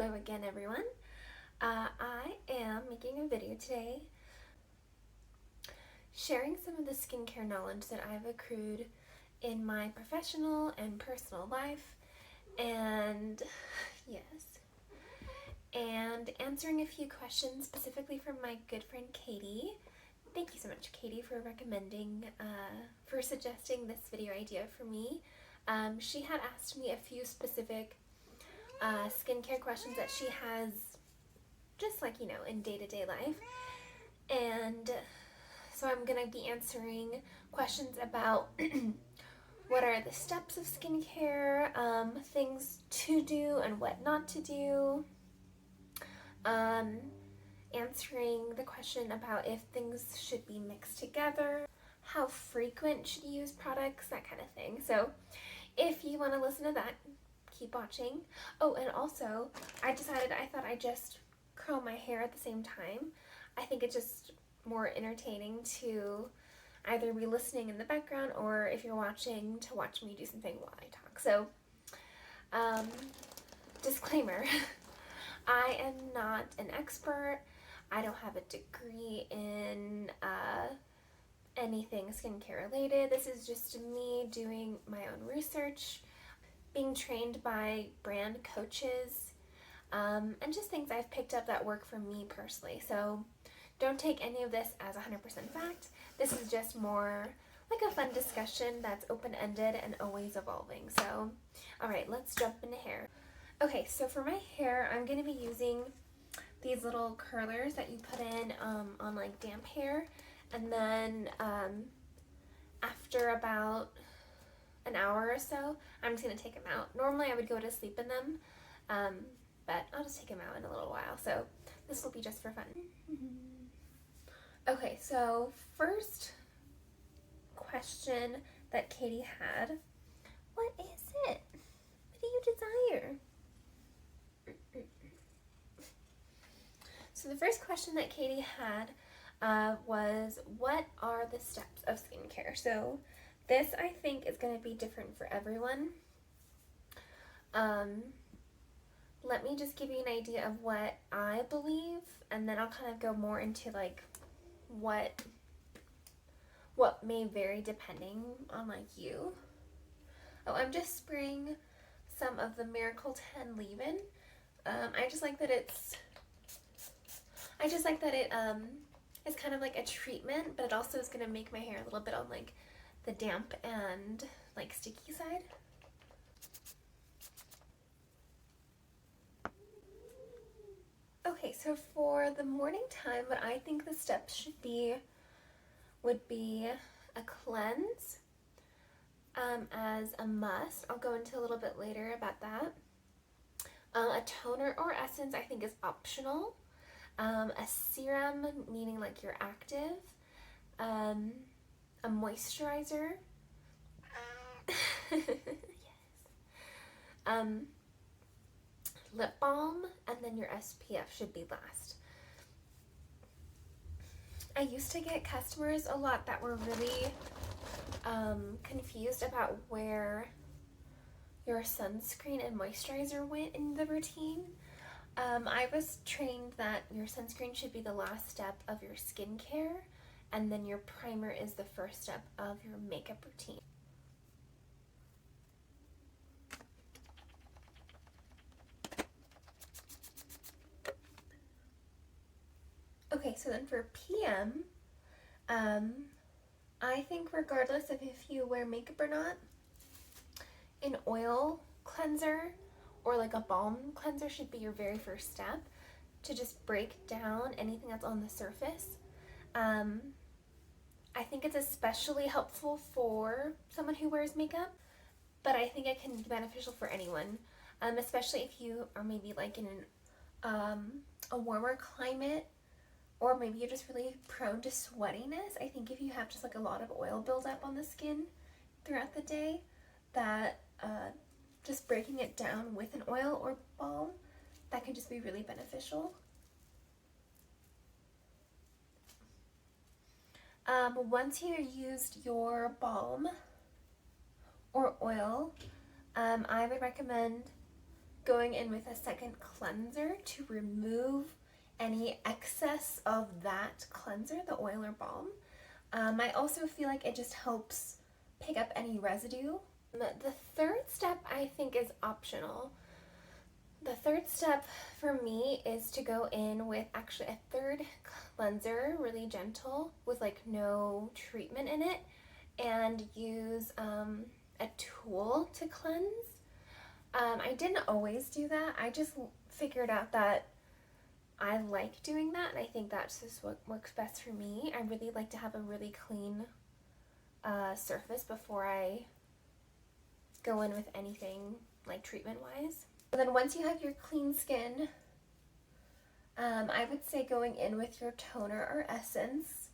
Hello again, everyone. I am making a video today sharing some of the skincare knowledge that I've accrued in my professional and personal life, and answering a few questions specifically from my good friend Katie. Thank you so much, Katie, for suggesting this video idea for me. She had asked me a few specific skincare questions that she has just like, in day-to-day life. And so I'm going to be answering questions about what are the steps of skincare, things to do and what not to do, answering the question about if things should be mixed together, how frequent should you use products, that kind of thing. So if you want to listen to that, keep watching. Oh, and also, I thought I'd just curl my hair at the same time. I think it's just more entertaining to either be listening in the background or if you're watching, to watch me do something while I talk. So, disclaimer, I am not an expert. I don't have a degree in anything skincare related. This is just me doing my own research, being trained by brand coaches, and just things I've picked up that work for me personally. So don't take any of this as 100% fact. This is just more like a fun discussion that's open-ended and always evolving. So, alright, let's jump into hair. Okay, so for my hair, I'm going to be using these little curlers that you put in on like damp hair, and then after about an hour or so, I'm just going to take them out. Normally I would go to sleep in them, but I'll just take them out in a little while, so this will be just for fun. Okay, so first question that Katie had, what is it? What do you desire? So the first question that Katie had was, what are the steps of skincare? So this, I think, is going to be different for everyone. Let me just give you an idea of what I believe, and then I'll kind of go more into like what may vary depending on like you. Oh, I'm just spraying some of the Miracle 10 leave-in. I just like that it is kind of like a treatment, but it also is going to make my hair a little bit on like the damp and like sticky side. Okay, so for the morning time, what I think the steps would be a cleanse as a must. I'll go into a little bit later about that. A toner or essence I think is optional. A serum, meaning like you're active. A moisturizer. Yes. Lip balm, and then your SPF should be last. I used to get customers a lot that were really confused about where your sunscreen and moisturizer went in the routine. I was trained that your sunscreen should be the last step of your skincare, and then your primer is the first step of your makeup routine. Okay, so then for PM, I think regardless of if you wear makeup or not, an oil cleanser or like a balm cleanser should be your very first step to just break down anything that's on the surface. I think it's especially helpful for someone who wears makeup, but I think it can be beneficial for anyone, especially if you are maybe like in a warmer climate, or maybe you're just really prone to sweatiness. I think if you have just like a lot of oil buildup on the skin throughout the day, that just breaking it down with an oil or balm, that can just be really beneficial. Once you've used your balm or oil, I would recommend going in with a second cleanser to remove any excess of that cleanser, the oil or balm. I also feel like it just helps pick up any residue. The third step I think is optional. The third step for me is to go in with actually a third cleanser, really gentle, with like no treatment in it, and use a tool to cleanse. I didn't always do that. I just figured out that I like doing that, and I think that's just what works best for me. I really like to have a really clean surface before I go in with anything like treatment-wise. And then once you have your clean skin, I would say going in with your toner or essence,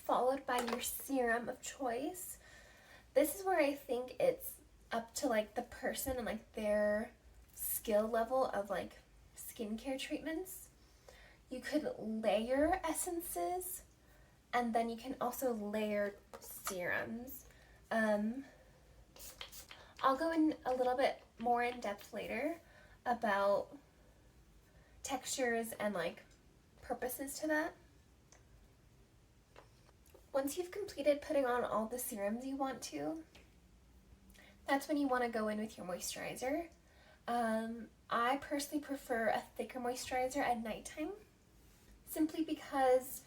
followed by your serum of choice. This is where I think it's up to like the person and like their skill level of like skincare treatments. You could layer essences, and then you can also layer serums. I'll go in a little bit more in depth later about textures and like purposes to that. Once you've completed putting on all the serums you want to, that's when you want to go in with your moisturizer. I personally prefer a thicker moisturizer at nighttime, simply because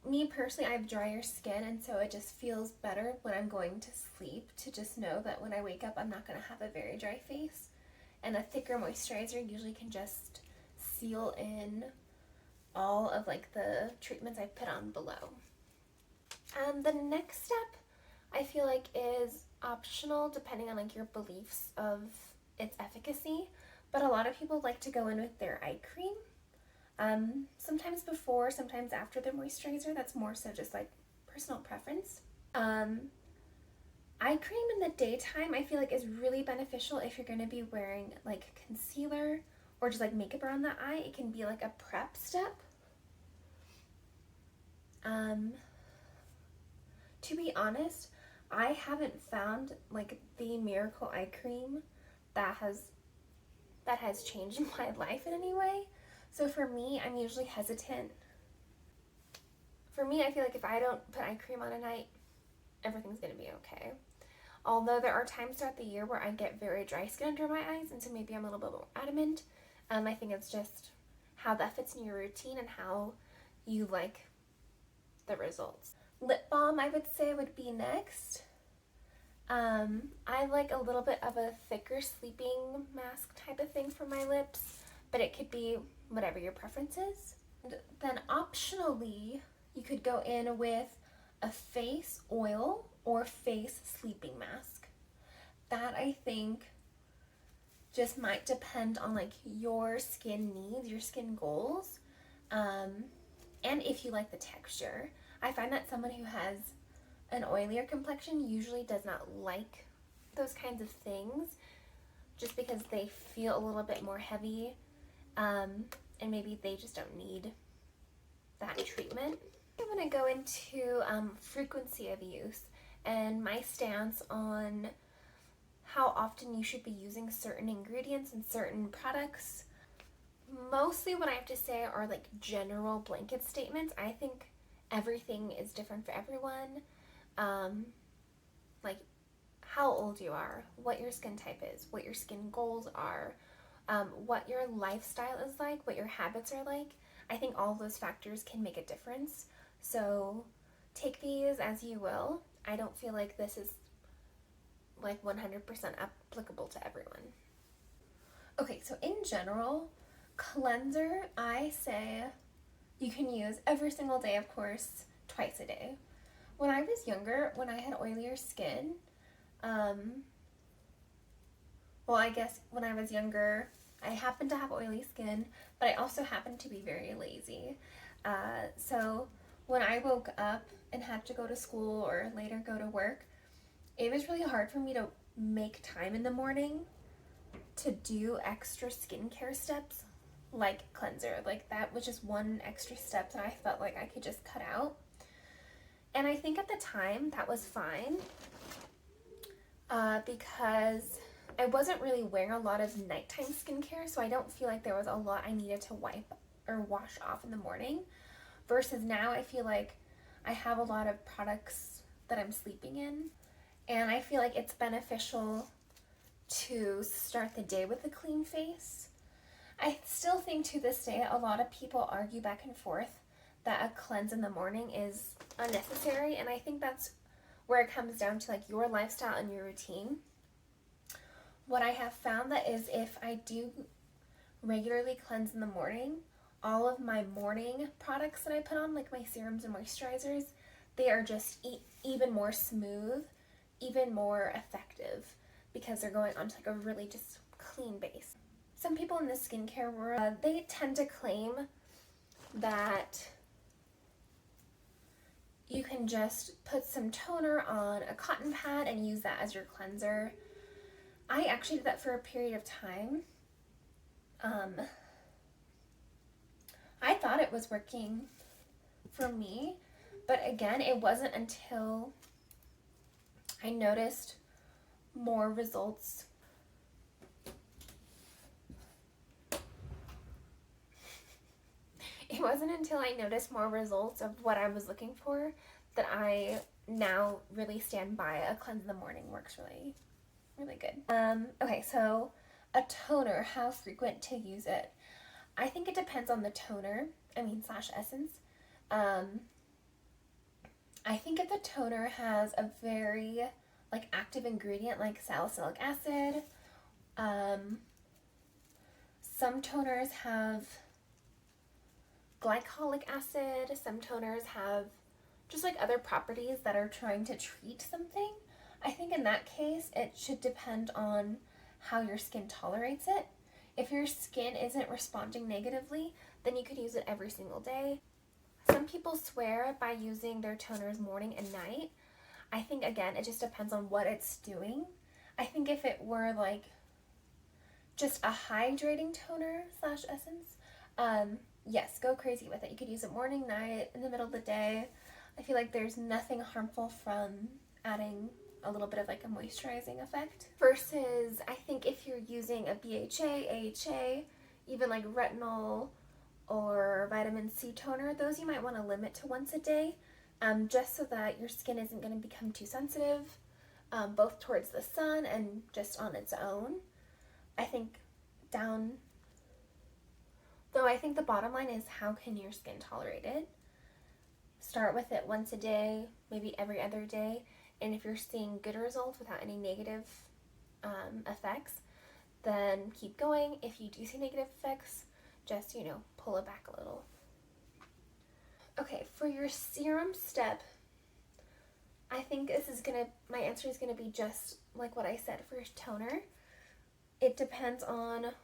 me personally, I have drier skin, and so it just feels better when I'm going to sleep to just know that when I wake up I'm not going to have a very dry face. And a thicker moisturizer usually can just seal in all of like the treatments I put on below. The next step I feel like is optional depending on like your beliefs of its efficacy, but a lot of people like to go in with their eye cream. Sometimes before, sometimes after the moisturizer. That's more so just like personal preference. Eye cream in the daytime I feel like is really beneficial if you're going to be wearing like concealer or just like makeup around the eye. It can be like a prep step. To be honest, I haven't found like the miracle eye cream that has changed my life in any way. So for me, I'm usually hesitant. For me, I feel like if I don't put eye cream on at night, everything's going to be okay. Although there are times throughout the year where I get very dry skin under my eyes, and so maybe I'm a little bit more adamant. I think it's just how that fits in your routine and how you like the results. Lip balm, I would say, would be next. I like a little bit of a thicker sleeping mask type of thing for my lips, but it could be whatever your preference is. And then optionally, you could go in with a face oil or face sleeping mask. That I think just might depend on like your skin needs, your skin goals, and if you like the texture. I find that someone who has an oilier complexion usually does not like those kinds of things just because they feel a little bit more heavy, and maybe they just don't need that treatment. I'm going to go into frequency of use and my stance on how often you should be using certain ingredients and certain products. Mostly what I have to say are like general blanket statements. I think everything is different for everyone. Like how old you are, what your skin type is, what your skin goals are, what your lifestyle is like, what your habits are like. I think all of those factors can make a difference. So take these as you will. I don't feel like this is like 100% applicable to everyone. Okay, so in general, cleanser, I say you can use every single day, of course, twice a day. When I was younger, when I had oilier skin, well, I guess when I was younger, I happened to have oily skin, but I also happened to be very lazy. So when I woke up and had to go to school or later go to work, it was really hard for me to make time in the morning to do extra skincare steps like cleanser. Like that was just one extra step that I felt like I could just cut out. And I think at the time that was fine. because I wasn't really wearing a lot of nighttime skincare, so I don't feel like there was a lot I needed to wipe or wash off in the morning. Versus now, I feel like I have a lot of products that I'm sleeping in, and I feel like it's beneficial to start the day with a clean face. I still think to this day, a lot of people argue back and forth that a cleanse in the morning is unnecessary, and I think that's where it comes down to like your lifestyle and your routine. What I have found that is if I do regularly cleanse in the morning, all of my morning products that I put on, like my serums and moisturizers, they are just even more smooth, even more effective, because they're going onto like a really just clean base. Some people in the skincare world, they tend to claim that you can just put some toner on a cotton pad and use that as your cleanser. I actually did that for a period of time. I thought it was working for me, but again, it wasn't until I noticed more results. It wasn't until I noticed more results of what I was looking for that I now really stand by a cleanse in the morning works really, really good. Okay, so a toner, how frequent to use it? I think it depends on the toner, slash essence. I think if the toner has a very like active ingredient like salicylic acid, some toners have glycolic acid, some toners have just like other properties that are trying to treat something. I think in that case, it should depend on how your skin tolerates it. If your skin isn't responding negatively, then you could use it every single day. Some people swear by using their toners morning and night. I think, again, it just depends on what it's doing. I think if it were like just a hydrating toner slash essence, yes, go crazy with it. You could use it morning, night, in the middle of the day. I feel like there's nothing harmful from adding a little bit of like a moisturizing effect. Versus, I think if you're using a BHA, AHA, even like retinol or vitamin C toner, those you might want to limit to once a day, just so that your skin isn't going to become too sensitive, both towards the sun and just on its own. I think I think the bottom line is how can your skin tolerate it? Start with it once a day, maybe every other day, and if you're seeing good results without any negative effects, then keep going. If you do see negative effects, just, pull it back a little. Okay, for your serum step, I think my answer is gonna be just like what I said for your toner. It depends on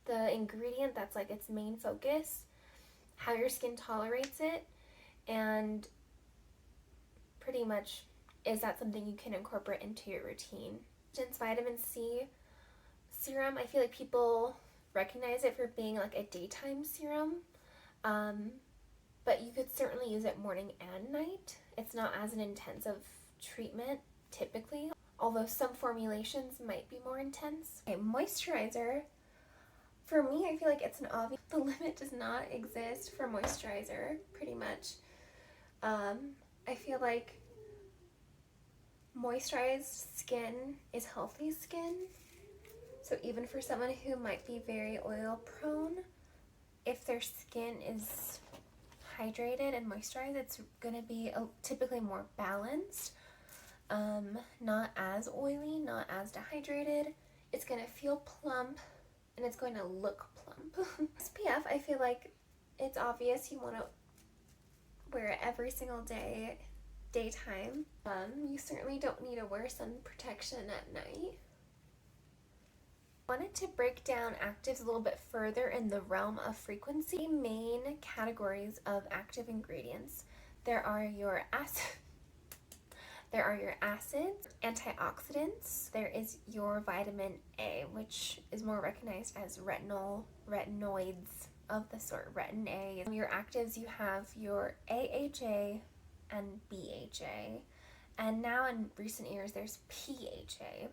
the ingredient that's like its main focus, how your skin tolerates it, and pretty much is that something you can incorporate into your routine. Since vitamin C serum, I feel like people recognize it for being like a daytime serum, but you could certainly use it morning and night. It's not as an intensive treatment typically, although some formulations might be more intense. Okay, moisturizer. For me, I feel like it's an obvious. The limit does not exist for moisturizer, pretty much. I feel like moisturized skin is healthy skin. So even for someone who might be very oil prone, if their skin is hydrated and moisturized, it's going to be typically more balanced. Not as oily, not as dehydrated. It's going to feel plump and it's going to look plump. SPF, I feel like it's obvious you want to wear it every single day, daytime. You certainly don't need to wear sun protection at night. I wanted to break down actives a little bit further in the realm of frequency. Main categories of active ingredients. There are your acids, antioxidants. There is your vitamin A, which is more recognized as retinol, retinoids of the sort, retin A. Your actives, you have your AHA and BHA. And now in recent years, there's PHA.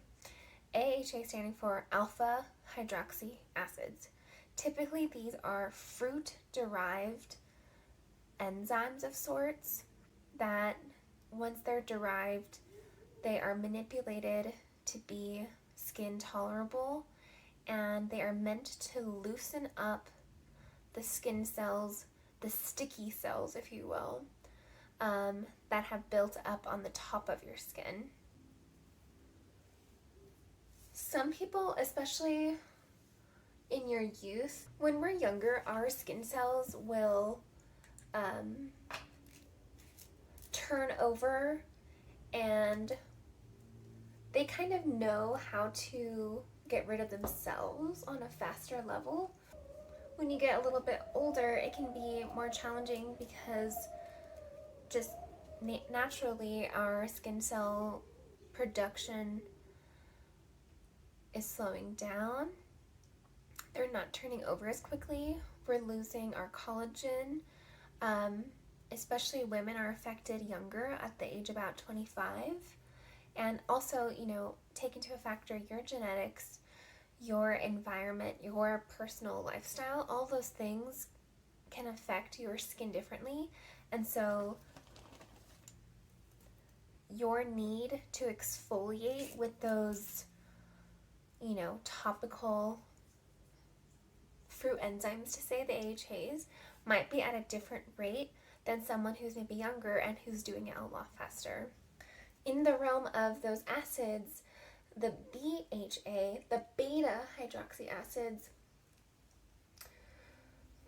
AHA standing for alpha hydroxy acids. Typically, these are fruit-derived enzymes of sorts that, once they're derived, they are manipulated to be skin tolerable, and they are meant to loosen up the skin cells, the sticky cells, if you will, that have built up on the top of your skin. Some people, especially in your youth, when we're younger, our skin cells will turn over, and they kind of know how to get rid of themselves on a faster level. When you get a little bit older, it can be more challenging because just naturally our skin cell production is slowing down. They're not turning over as quickly. We're losing our collagen. Especially women are affected younger at the age about 25. And also, take into a factor your genetics, your environment, your personal lifestyle. All those things can affect your skin differently. And so your need to exfoliate with those, topical fruit enzymes, to say the AHAs, might be at a different rate than someone who's maybe younger and who's doing it a lot faster. In the realm of those acids, the BHA, the beta hydroxy acids,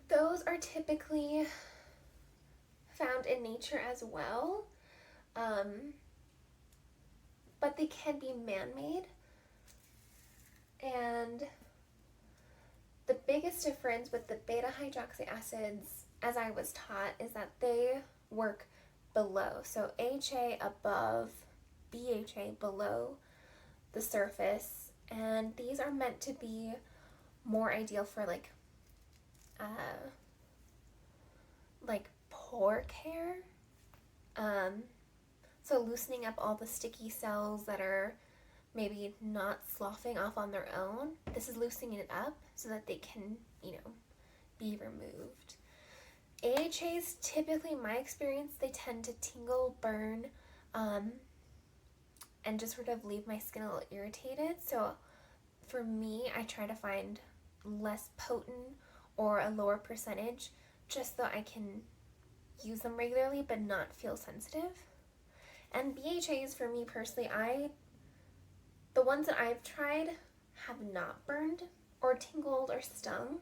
those are typically found in nature as well, but they can be man-made. And the biggest difference with the beta hydroxy acids, as I was taught, is that they work below. So AHA above, BHA below the surface, and these are meant to be more ideal for like pore care. So loosening up all the sticky cells that are maybe not sloughing off on their own. This is loosening it up so that they can, be removed. AHAs, typically in my experience, they tend to tingle, burn, and just sort of leave my skin a little irritated. So for me, I try to find less potent or a lower percentage just so I can use them regularly but not feel sensitive. And BHAs, for me personally, the ones that I've tried have not burned or tingled or stung.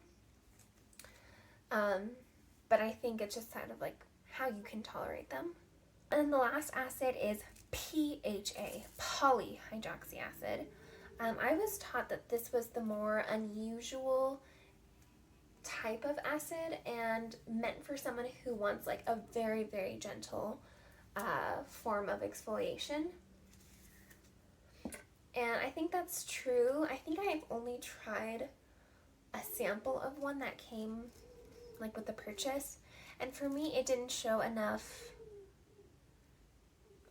But I think it's just kind of like how you can tolerate them. And the last acid is PHA, polyhydroxy acid. I was taught that this was the more unusual type of acid and meant for someone who wants like a very, very gentle form of exfoliation. And I think that's true. I think I've only tried a sample of one that came like with the purchase, and for me it didn't show enough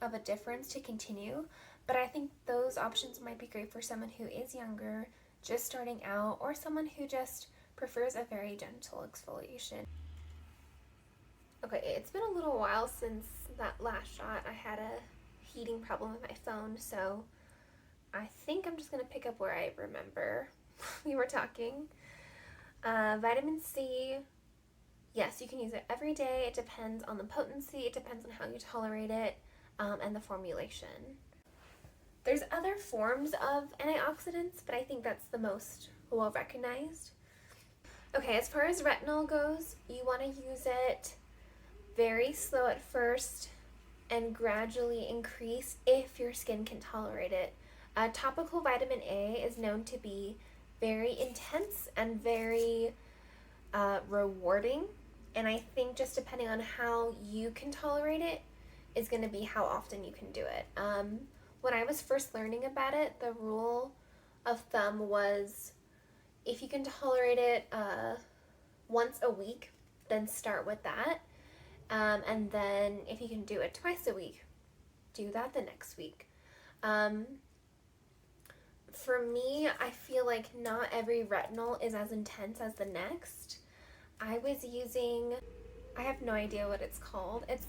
of a difference to continue. But I think those options might be great for someone who is younger, just starting out, or someone who just prefers a very gentle exfoliation. Okay, it's been a little while since that last shot. I had a heating problem with my phone, so I think I'm just going to pick up where I remember we were talking. Vitamin C, yes, you can use it every day. It depends on the potency, it depends on how you tolerate it, and the formulation. There's other forms of antioxidants, but I think that's the most well recognized. Okay, as far as retinol goes, you want to use it very slow at first and gradually increase if your skin can tolerate it. Topical vitamin A is known to be very intense and very rewarding, and I think just depending on how you can tolerate it is going to be how often you can do it. When I was first learning about it, the rule of thumb was if you can tolerate it once a week, then start with that. And then if you can do it twice a week, do that the next week. For me, I feel like not every retinol is as intense as the next. I was using, I have no idea what it's called. It's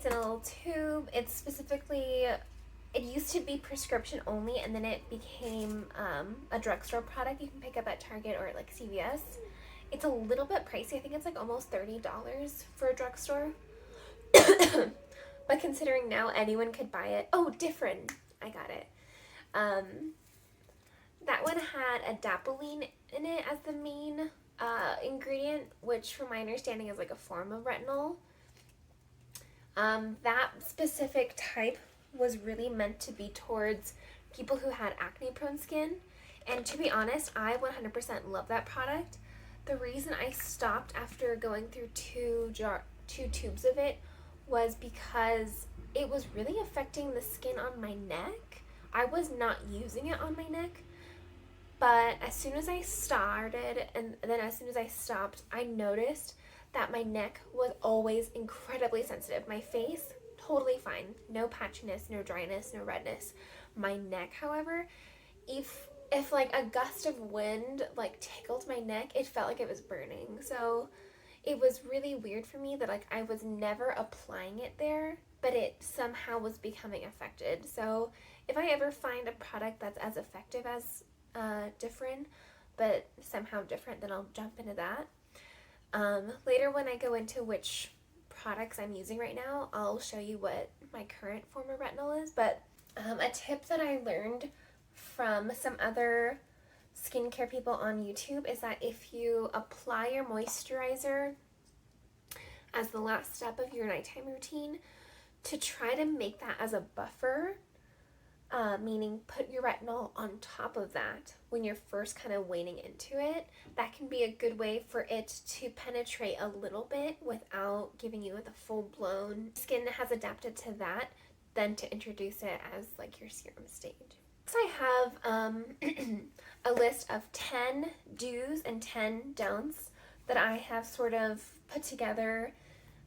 in a little tube. It's specifically, it used to be prescription only, and then it became a drugstore product you can pick up at Target or like CVS. It's a little bit pricey. I think it's like almost $30 for a drugstore. But considering now anyone could buy it. Oh, different. I got it. That one had adapalene in it as the main ingredient, which from my understanding is like a form of retinol. That specific type was really meant to be towards people who had acne prone skin. And to be honest, I 100% love that product. The reason I stopped after going through two tubes of it was because it was really affecting the skin on my neck. I was not using it on my neck, but as soon as I started and then as soon as I stopped, I noticed that my neck was always incredibly sensitive. My face, totally fine. No patchiness, no dryness, no redness. My neck, however, if like a gust of wind like tickled my neck, it felt like it was burning. So it was really weird for me that like I was never applying it there, but it somehow was becoming affected. So if I ever find a product that's as effective as different, but somehow different, then I'll jump into that. Later when I go into which products I'm using right now, I'll show you what my current form of retinol is. But a tip that I learned from some other skincare people on YouTube is that if you apply your moisturizer as the last step of your nighttime routine, to try to make that as a buffer, meaning put your retinol on top of that when you're first kind of wading into it. That can be a good way for it to penetrate a little bit without giving you the full-blown skin has adapted to that, then to introduce it as like your serum stage. So I have a list of 10 do's and 10 don'ts that I have sort of put together.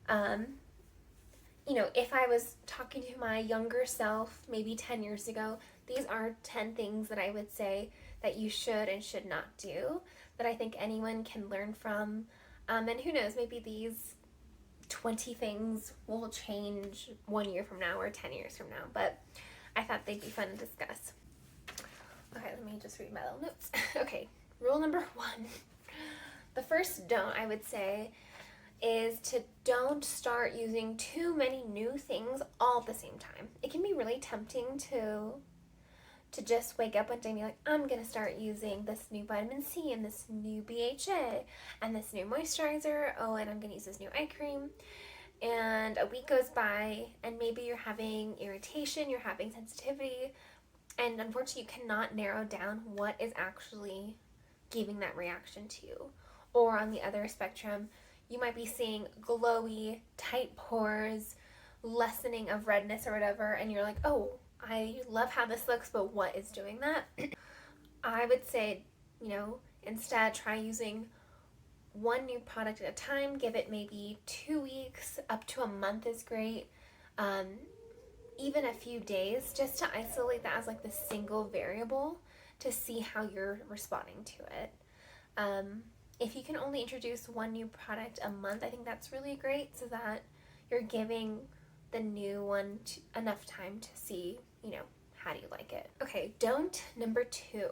You know, if I was talking to my younger self, maybe 10 years ago, these are 10 things that I would say that you should and should not do, that I think anyone can learn from. And who knows, maybe these 20 things will change 1 year from now or 10 years from now, but I thought they'd be fun to discuss. Okay, let me just read my little notes. Okay, rule number 1. The first don't I would say is to don't start using too many new things all at the same time. It can be really tempting to just wake up one day and be like, I'm gonna start using this new vitamin C and this new BHA and this new moisturizer. Oh, and I'm gonna use this new eye cream. And a week goes by and maybe you're having irritation, you're having sensitivity, and unfortunately you cannot narrow down what is actually giving that reaction to you. Or on the other spectrum, you might be seeing glowy, tight pores, lessening of redness or whatever, and you're like, oh, I love how this looks, but what is doing that? I would say, you know, instead try using one new product at a time. Give it maybe 2 weeks, up to a month is great. Even a few days, just to isolate that as like the single variable to see how you're responding to it. If you can only introduce one new product a month, I think that's really great, so that you're giving the new one enough time to see, you know, how do you like it. Okay, don't number 2.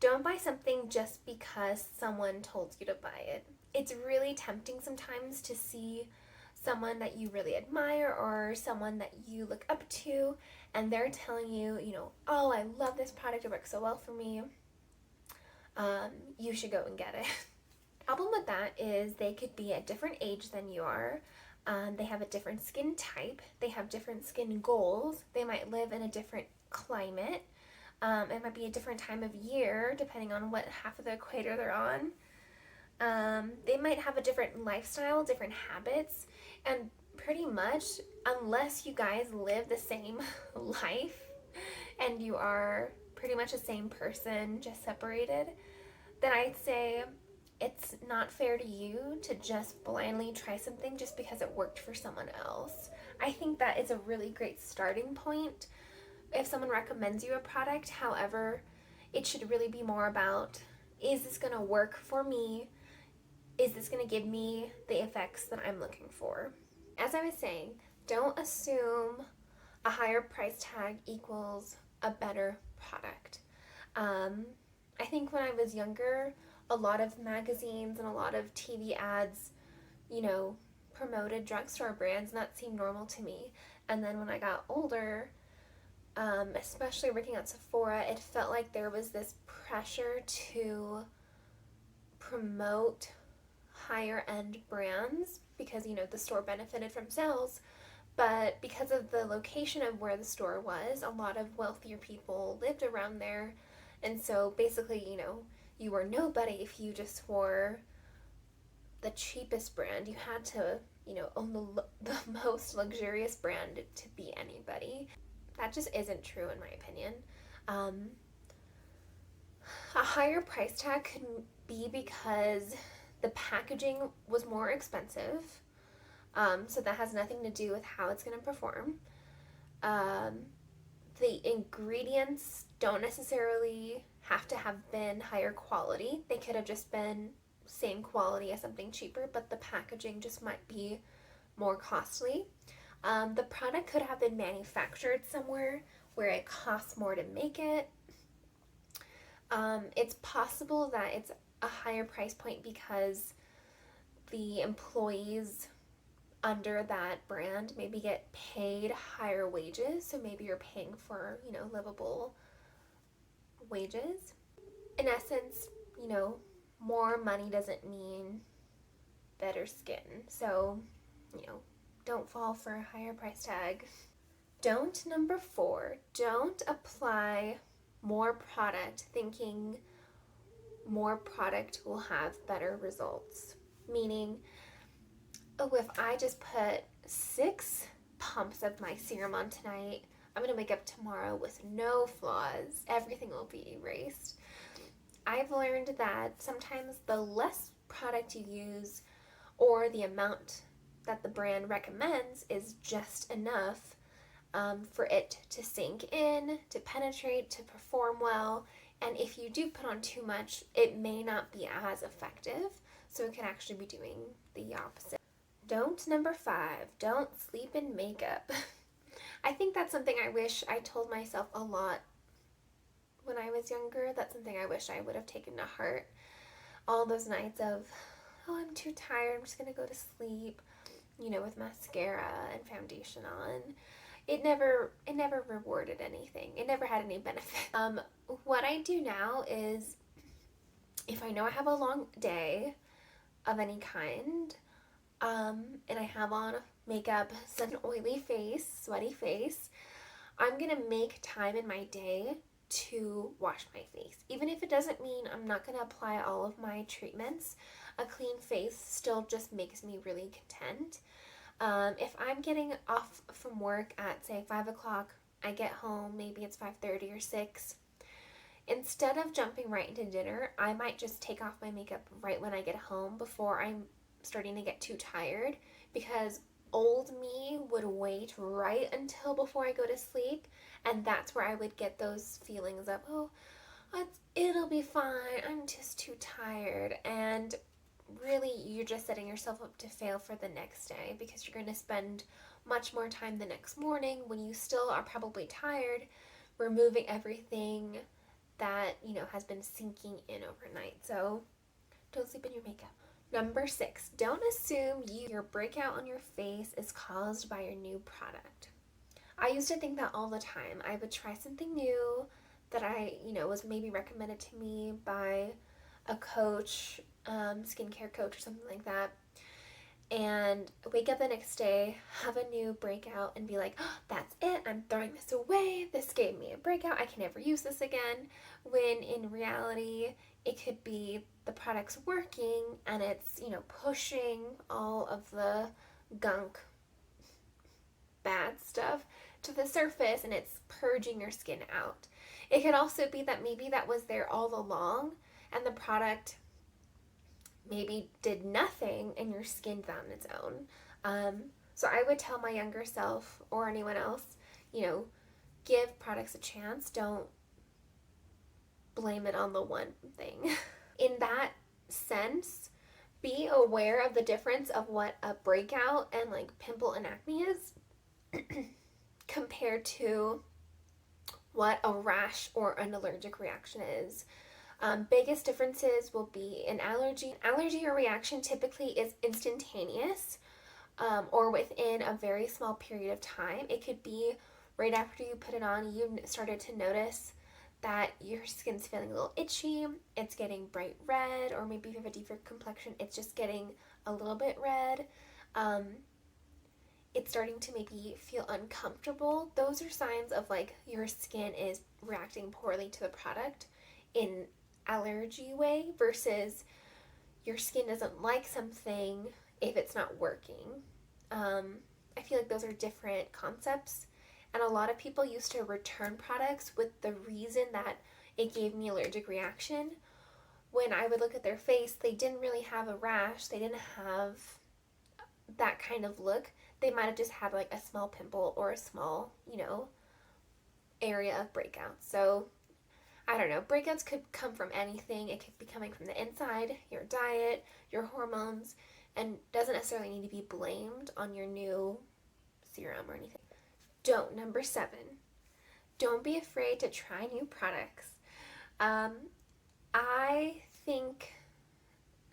Don't buy something just because someone told you to buy it. It's really tempting sometimes to see someone that you really admire or someone that you look up to, and they're telling you, you know, oh, I love this product, it works so well for me. You should go and get it. Problem with that is they could be at different age than you are. They have a different skin type. They have different skin goals. They might live in a different climate. It might be a different time of year depending on what half of the equator they're on. They might have a different lifestyle, different habits, and pretty much unless you guys live the same life and you are pretty much the same person, just separated, then I'd say it's not fair to you to just blindly try something just because it worked for someone else. I think that is a really great starting point if someone recommends you a product. However, it should really be more about, is this going to work for me? Is this going to give me the effects that I'm looking for? As I was saying, don't assume a higher price tag equals a better product. I think when I was younger, a lot of magazines and a lot of TV ads, promoted drugstore brands, and that seemed normal to me. And then when I got older, especially working at Sephora, it felt like there was this pressure to promote higher end brands because, the store benefited from sales. But because of the location of where the store was, a lot of wealthier people lived around there. And so basically, you were nobody if you just wore the cheapest brand. You had to, own the most luxurious brand to be anybody. That just isn't true in my opinion. A higher price tag could be because the packaging was more expensive. So that has nothing to do with how it's going to perform. The ingredients don't necessarily have to have been higher quality. They could have just been same quality as something cheaper, but the packaging just might be more costly. The product could have been manufactured somewhere where it costs more to make it. It's possible that it's a higher price point because the employees under that brand maybe get paid higher wages, so maybe you're paying for, livable wages. In essence, more money doesn't mean better skin. So, don't fall for a higher price tag. Number 4, don't apply more product thinking more product will have better results. Meaning, if I just put 6 pumps of my serum on tonight, I'm going to wake up tomorrow with no flaws. Everything will be erased. I've learned that sometimes the less product you use or the amount that the brand recommends is just enough for it to sink in, to penetrate, to perform well. And if you do put on too much, it may not be as effective. So it can actually be doing the opposite. Number 5, don't sleep in makeup. I think that's something I wish I told myself a lot when I was younger. That's something I wish I would have taken to heart. All those nights of, I'm too tired, I'm just going to go to sleep, with mascara and foundation on. It never rewarded anything. It never had any benefit. What I do now is, if I know I have a long day of any kind, and I have on makeup, such an oily face, sweaty face, I'm going to make time in my day to wash my face. Even if it doesn't mean I'm not going to apply all of my treatments, a clean face still just makes me really content. If I'm getting off from work at, say, 5 o'clock, I get home, maybe it's 5:30 or 6. Instead of jumping right into dinner, I might just take off my makeup right when I get home before I'm starting to get too tired, because old me would wait right until before I go to sleep, and that's where I would get those feelings of, it'll be fine, I'm just too tired. And really, you're just setting yourself up to fail for the next day, because you're going to spend much more time the next morning when you still are probably tired, removing everything that, has been sinking in overnight. So don't sleep in your makeup. Number 6, don't assume your breakout on your face is caused by your new product. I used to think that all the time. I would try something new that I, was maybe recommended to me by a coach, skincare coach or something like that, and wake up the next day, have a new breakout, and be like, that's it, I'm throwing this away, this gave me a breakout, I can never use this again, when in reality, it could be the product's working, and it's, pushing all of the gunk, bad stuff to the surface, and it's purging your skin out. It could also be that maybe that was there all along, and the product maybe did nothing and your skin found its own. So I would tell my younger self or anyone else, you know, give products a chance. Don't blame it on the one thing. In that sense, be aware of the difference of what a breakout and like pimple and acne is compared to what a rash or an allergic reaction is. Biggest differences will be an allergy. Allergy or reaction typically is instantaneous, or within a very small period of time. It could be right after you put it on, you started to notice that your skin's feeling a little itchy, it's getting bright red, or maybe if you have a deeper complexion, it's just getting a little bit red. It's starting to maybe feel uncomfortable. Those are signs of like your skin is reacting poorly to the product in allergy way versus your skin doesn't like something if it's not working. I feel like those are different concepts, and a lot of people used to return products with the reason that it gave me allergic reaction. When I would look at their face, they didn't really have a rash, they didn't have that kind of look. They might have just had like a small pimple or a small, area of breakouts. So I don't know, breakouts could come from anything. It could be coming from the inside, your diet, your hormones, and doesn't necessarily need to be blamed on your new serum or anything. Number 7, don't be afraid to try new products. I think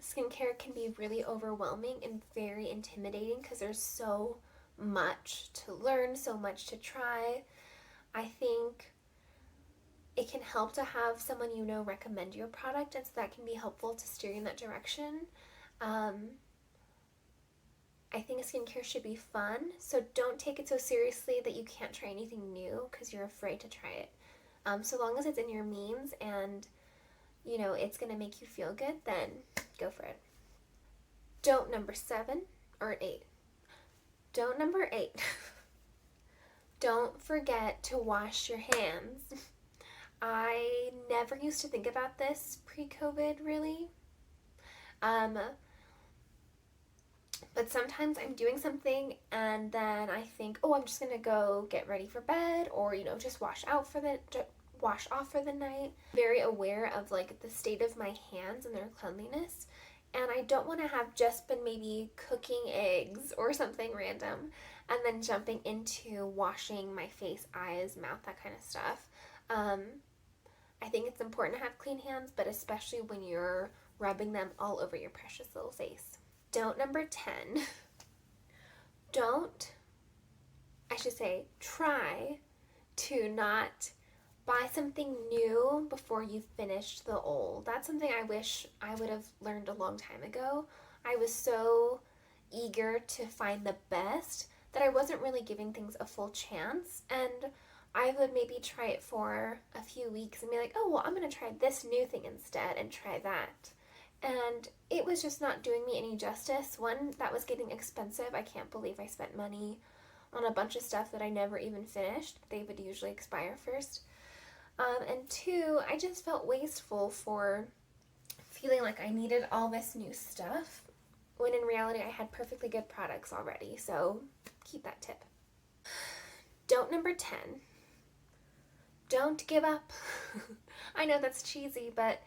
skincare can be really overwhelming and very intimidating because there's so much to learn, so much to try. I think it can help to have someone you know recommend your product, and so that can be helpful to steer you in that direction. I think skincare should be fun, so don't take it so seriously that you can't try anything new because you're afraid to try it. So long as it's in your means and it's going to make you feel good, then go for it. Number 7 or 8. Number 8. Don't forget to wash your hands. I never used to think about this pre-COVID, really. But sometimes I'm doing something and then I think, oh, I'm just gonna go get ready for bed, or just wash off for the night. Very aware of like the state of my hands and their cleanliness, and I don't want to have just been maybe cooking eggs or something random and then jumping into washing my face, eyes, mouth, that kind of stuff. I think it's important to have clean hands, but especially when you're rubbing them all over your precious little face. Number 10. Try to not buy something new before you've finished the old. That's something I wish I would have learned a long time ago. I was so eager to find the best that I wasn't really giving things a full chance, and I would maybe try it for a few weeks and be like, oh, well, I'm going to try this new thing instead and try that. And it was just not doing me any justice. One, that was getting expensive. I can't believe I spent money on a bunch of stuff that I never even finished. They would usually expire first. And 2, I just felt wasteful for feeling like I needed all this new stuff, when in reality I had perfectly good products already. So keep that tip. Number 10. Don't give up. I know that's cheesy, but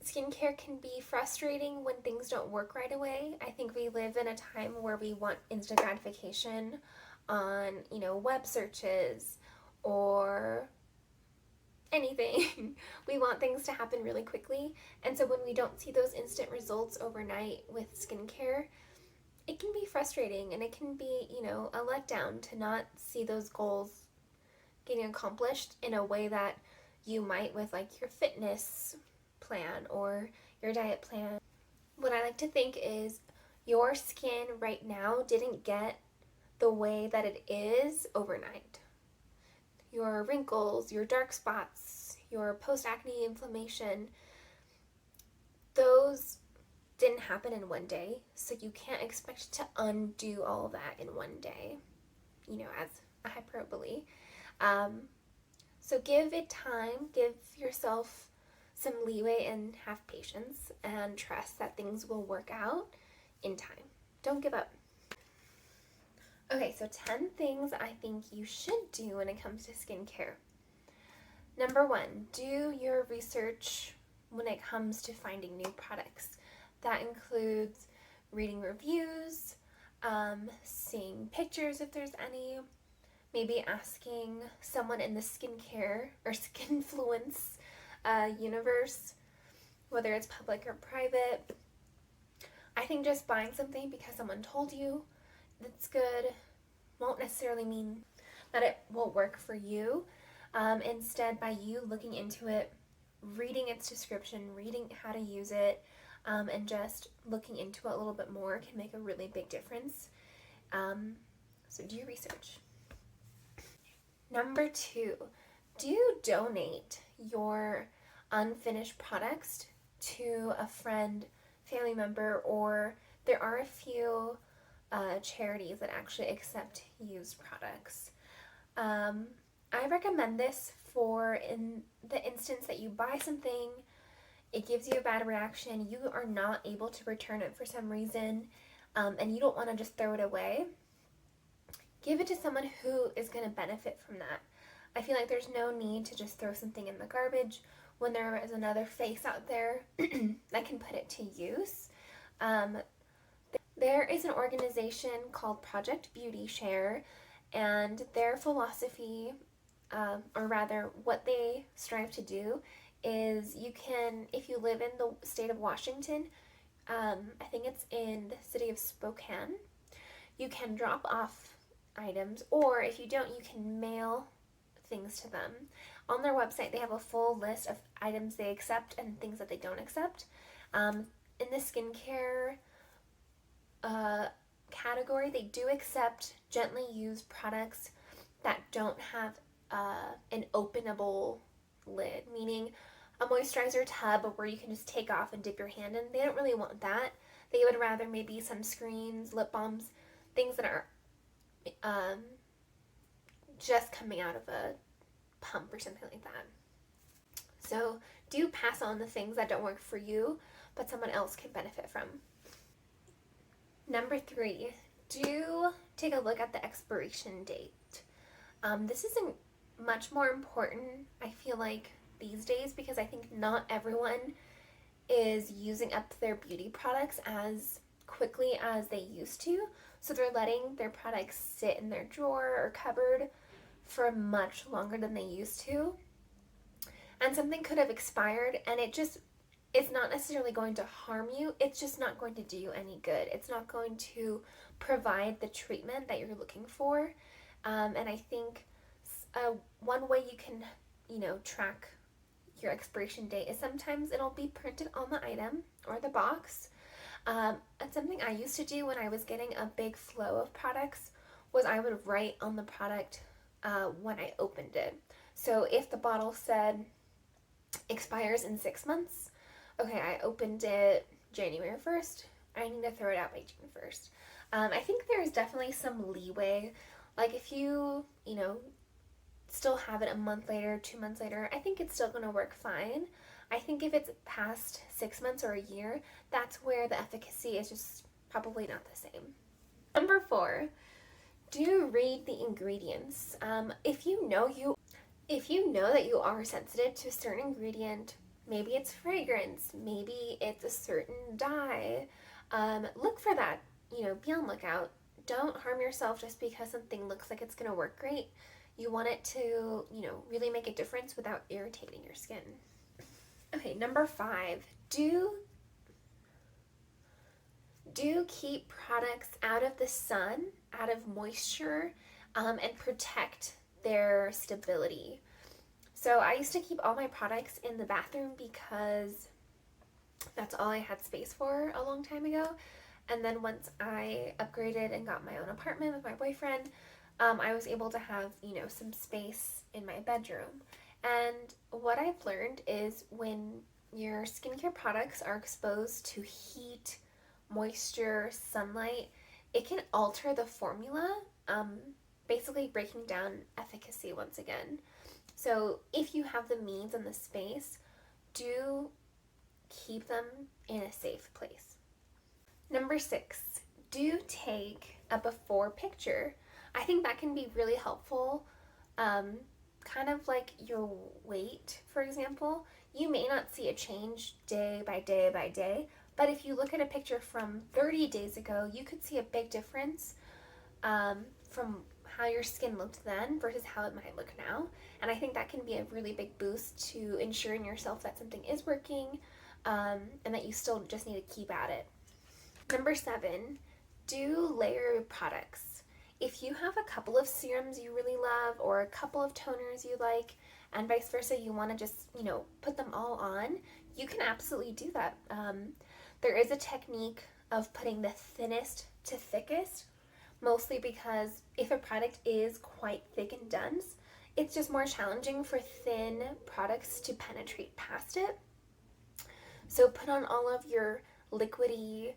skincare can be frustrating when things don't work right away. I think we live in a time where we want instant gratification on, web searches or anything. We want things to happen really quickly. And so when we don't see those instant results overnight with skincare, it can be frustrating, and it can be, a letdown to not see those goals getting accomplished in a way that you might with like your fitness plan or your diet plan. What I like to think is your skin right now didn't get the way that it is overnight. Your wrinkles, your dark spots, your post-acne inflammation, those didn't happen in one day, so you can't expect to undo all of that in one day, as a hyperbole. So give it time, give yourself some leeway and have patience and trust that things will work out in time. Don't give up. Okay, so 10 things I think you should do when it comes to skincare. Number 1, do your research when it comes to finding new products. That includes reading reviews, seeing pictures if there's any, maybe asking someone in the skincare or skinfluence universe, whether it's public or private. I think just buying something because someone told you that's good won't necessarily mean that it will work for you. Instead, by you looking into it, reading its description, reading how to use it, and just looking into it a little bit more can make a really big difference. So do your research. Number 2, do donate your unfinished products to a friend, family member, or there are a few charities that actually accept used products. I recommend this for in the instance that you buy something, it gives you a bad reaction, you are not able to return it for some reason, and you don't want to just throw it away. Give it to someone who is going to benefit from that. I feel like there's no need to just throw something in the garbage when there is another face out there that can put it to use. There is an organization called Project Beauty Share, and their philosophy, or rather what they strive to do, is you can, if you live in the state of Washington, I think it's in the city of Spokane, you can drop off items, or if you don't, you can mail things to them. On their website, they have a full list of items they accept and things that they don't accept. In the skincare category, they do accept gently used products that don't have an openable lid, meaning a moisturizer tub where you can just take off and dip your hand in. They don't really want that. They would rather maybe sunscreens, lip balms, things that are just coming out of a pump or something like that. So do pass on the things that don't work for you, but someone else can benefit from. Number 3, do take a look at the expiration date. This is much more important, I feel like, these days, because I think not everyone is using up their beauty products as quickly as they used to. So they're letting their products sit in their drawer or cupboard for much longer than they used to. And something could have expired, and it's not necessarily going to harm you. It's just not going to do you any good. It's not going to provide the treatment that you're looking for. And I think one way you can, track your expiration date is sometimes it'll be printed on the item or the box. And something I used to do when I was getting a big flow of products was I would write on the product when I opened it. So if the bottle said expires in 6 months, okay, I opened it January 1st, I need to throw it out by June 1st. I think there's definitely some leeway. Like if you, still have it a month later, 2 months later, I think it's still going to work fine. I think if it's past 6 months or a year, that's where the efficacy is just probably not the same. Number 4, do read the ingredients. If you know that you are sensitive to a certain ingredient, maybe it's fragrance, maybe it's a certain dye, look for that. Be on lookout. Don't harm yourself just because something looks like it's going to work great. You want it to, really make a difference without irritating your skin. Okay, number 5, do keep products out of the sun, out of moisture, and protect their stability. So I used to keep all my products in the bathroom because that's all I had space for a long time ago. And then once I upgraded and got my own apartment with my boyfriend, I was able to have, some space in my bedroom. And what I've learned is when your skincare products are exposed to heat, moisture, sunlight, it can alter the formula, basically breaking down efficacy once again. So if you have the means and the space, do keep them in a safe place. Number 6, do take a before picture. I think that can be really helpful. Kind of like your weight, for example. You may not see a change day by day by day, but if you look at a picture from 30 days ago, you could see a big difference from how your skin looked then versus how it might look now. And I think that can be a really big boost to ensuring yourself that something is working, and that you still just need to keep at it. Number 7, do layer your products. If you have a couple of serums you really love or a couple of toners you like, and vice versa, you want to just, put them all on, you can absolutely do that. There is a technique of putting the thinnest to thickest, mostly because if a product is quite thick and dense, it's just more challenging for thin products to penetrate past it. So put on all of your liquidy,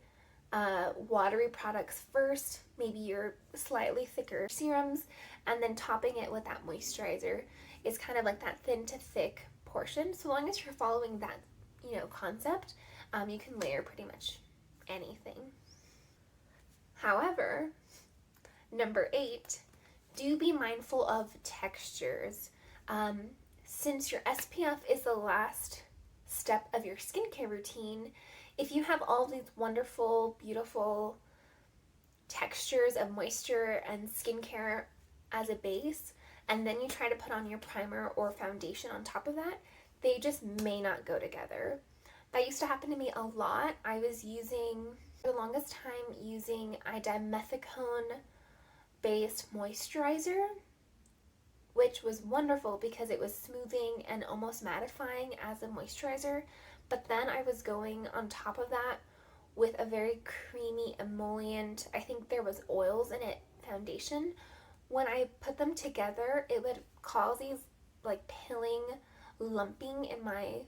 watery products first, maybe your slightly thicker serums, and then topping it with that moisturizer is kind of like that thin to thick portion. So long as you're following that, concept, you can layer pretty much anything. However, number 8, do be mindful of textures. Since your SPF is the last step of your skincare routine, if you have all these wonderful, beautiful textures of moisture and skincare as a base, and then you try to put on your primer or foundation on top of that, they just may not go together. That used to happen to me a lot. I was for the longest time, using a dimethicone based moisturizer, which was wonderful because it was smoothing and almost mattifying as a moisturizer. But then I was going on top of that with a very creamy emollient, I think there was oils in it, foundation. When I put them together, it would cause these like pilling, lumping in my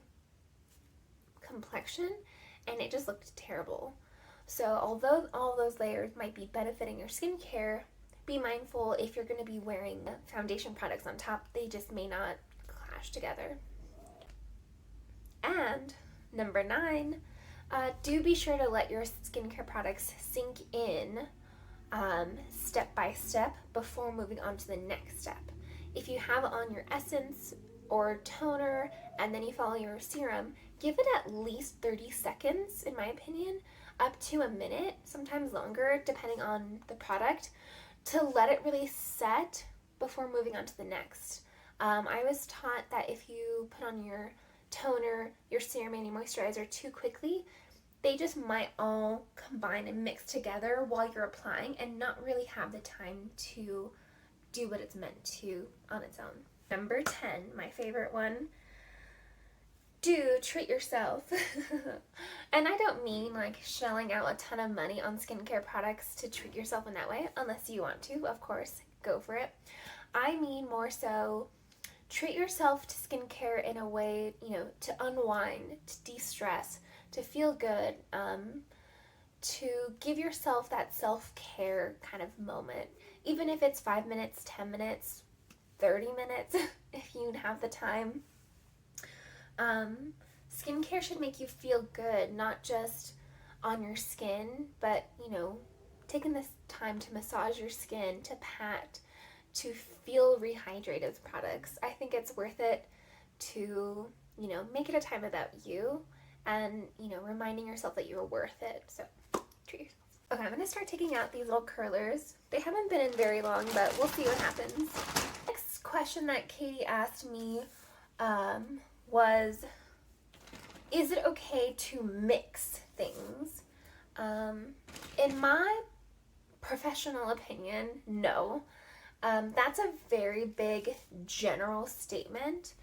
complexion, and it just looked terrible. So although all those layers might be benefiting your skincare, be mindful if you're going to be wearing foundation products on top, they just may not clash together. And number 9, do be sure to let your skincare products sink in step by step before moving on to the next step. If you have on your essence or toner and then you follow your serum, give it at least 30 seconds, in my opinion, up to a minute, sometimes longer, depending on the product, to let it really set before moving on to the next. I was taught that if you put on your toner, your serum, and your moisturizer too quickly, they just might all combine and mix together while you're applying and not really have the time to do what it's meant to on its own. Number 10, my favorite one, do treat yourself. And I don't mean like shelling out a ton of money on skincare products to treat yourself in that way, unless you want to, of course, go for it. I mean more so treat yourself to skincare in a way, to unwind, to de-stress, to feel good, to give yourself that self-care kind of moment. Even if it's 5 minutes, 10 minutes, 30 minutes, if you have the time. Skincare should make you feel good, not just on your skin, but, taking this time to massage your skin, to pat, to feel rehydrated with products. I think it's worth it to, make it a time about you and, reminding yourself that you're worth it. So treat yourself. Okay, I'm going to start taking out these little curlers. They haven't been in very long, but we'll see what happens. Next question that Katie asked me was, is it okay to mix things? In my professional opinion, no. That's a very big general statement.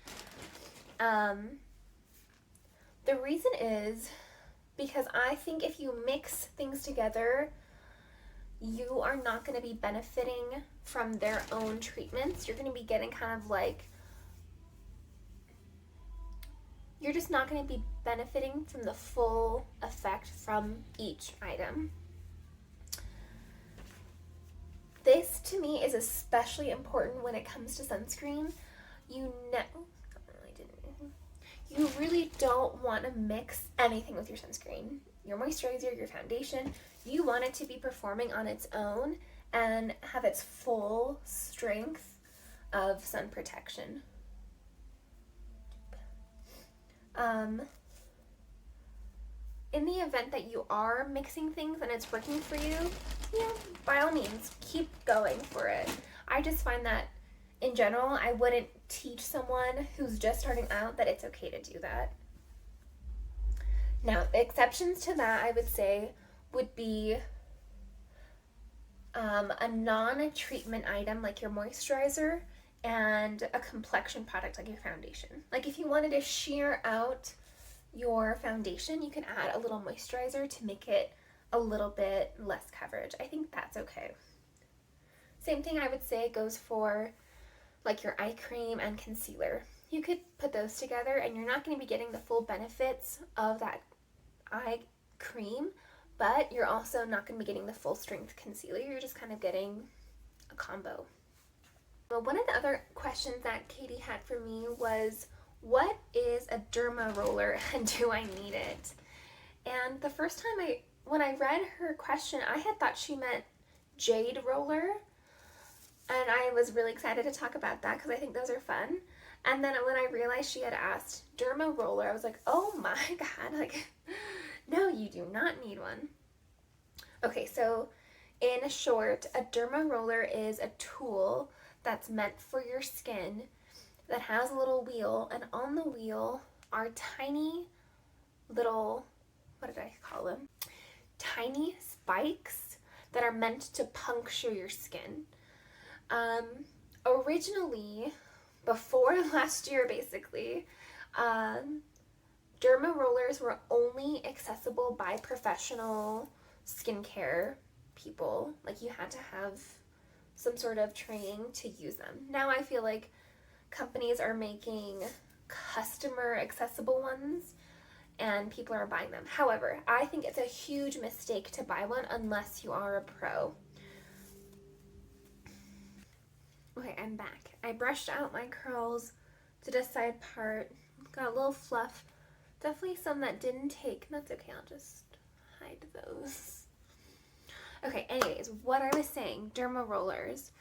The reason is because I think if you mix things together, you are not going to be benefiting from their own treatments. You're going to be getting kind of like, you're just not going to be benefiting from the full effect from each item. This to me is especially important when it comes to sunscreen. you really don't want to mix anything with your sunscreen. Your moisturizer, your foundation, you want it to be performing on its own and have its full strength of sun protection. In the event that you are mixing things and it's working for you, yeah, by all means, keep going for it. I just find that in general, I wouldn't teach someone who's just starting out that it's okay to do that. Now, exceptions to that, I would say, would be a non-treatment item like your moisturizer and a complexion product like your foundation. Like if you wanted to sheer out your foundation, you can add a little moisturizer to make it a little bit less coverage. I think that's okay. Same thing I would say goes for like your eye cream and concealer. You could put those together and you're not going to be getting the full benefits of that eye cream, but you're also not going to be getting the full strength concealer. You're just kind of getting a combo. Well, one of the other questions that Katie had for me was, what is a Derma Roller and do I need it? And the first time when I read her question, I had thought she meant Jade Roller. And I was really excited to talk about that because I think those are fun. And then when I realized she had asked Derma Roller, I was like, oh my god, like, no, you do not need one. Okay, so in short, a Derma Roller is a tool that's meant for your skin that has a little wheel, and on the wheel are tiny little, what did I call them? Tiny spikes that are meant to puncture your skin. Originally, before last year basically, Derma Rollers were only accessible by professional skincare people. Like you had to have some sort of training to use them. Now I feel like companies are making customer accessible ones and people are buying them. However, I think it's a huge mistake to buy one unless you are a pro. Okay, I'm back. I brushed out my curls, did a side part, got a little fluff. Definitely some that didn't take. That's okay, I'll just hide those. Okay, anyways, what I was saying, Derma Rollers.